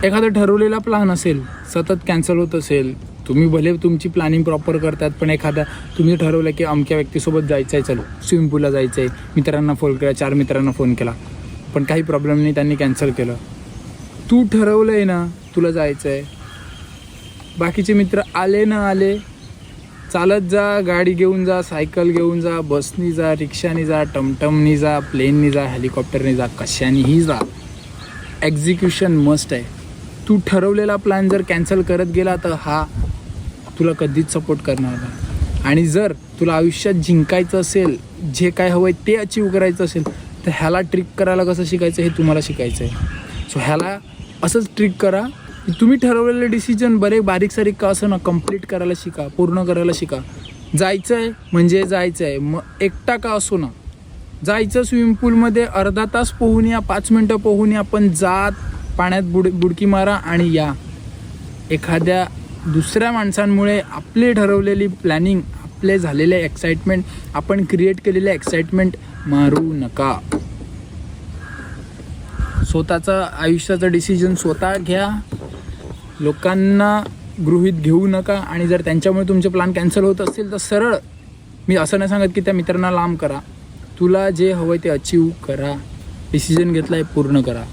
एखादा ठरवलेला प्लान असेल, सतत कॅन्सल होत असेल, तुम्ही भले तुमची प्लॅनिंग प्रॉपर करतात, पण एखादा तुम्ही ठरवलं की अमक्या व्यक्तीसोबत जायचं आहे, चलो स्विमिंग पूलला जायचं आहे, मित्रांना फोन केला, 4 मित्रांना फोन केला, पण काही प्रॉब्लेम नाही, त्यांनी कॅन्सल केलं. तू ठरवलं आहे ना तुला जायचं आहे, बाकीचे मित्र आले ना आले, चालत जा, गाडी घेऊन जा, सायकल घेऊन जा, बसनी जा, रिक्षानी जा, टमटमनी जा, प्लेननी जा, हेलिकॉप्टरनी जा, कशानेही जा, एक्झिक्युशन मस्ट आहे. तू ठरवलेला प्लॅन जर कॅन्सल करत गेला तर हा तुला कधीच सपोर्ट करणार नाही. आणि जर तुला आयुष्यात जिंकायचं असेल, जे काय हवं आहे ते अचीव करायचं असेल, तर ह्याला ट्रिक करायला कसं शिकायचं हे तुम्हाला शिकायचं आहे. सो ह्याला असंच ट्रिक करा की तुम्ही ठरवलेले डिसिजन बारीक सारीक का असं ना कंप्लीट करायला शिका, पूर्ण करायला शिका. जायचं आहे म्हणजे जायचं आहे, मग एकटा का असो ना, जायचं स्विमिंग पूलमध्ये अर्धा तास पोहून या, 5 मिनटं पोहून या, पण जात पाण्यात बुडकी मारा आणि या. एखाद्या दुसऱ्या माणसांमुळे आपले ठरवलेली प्लॅनिंग, आपले झालेले एक्साइटमेंट, आपण क्रिएट केलेले एक्साइटमेंट मारू नका. स्वतःचं आयुष्याचं डिसिजन स्वतः घ्या, लोकांना गृहीत घेऊ नका. आणि जर त्यांच्यामुळे तुमचे प्लॅन कॅन्सल होत असतील तर सरळ, मी असं नाही सांगत की त्या मित्रांना लांब करा, तुला जे हवं आहे ते अचीव करा, डिसिजन घेतला आहे पूर्ण करा.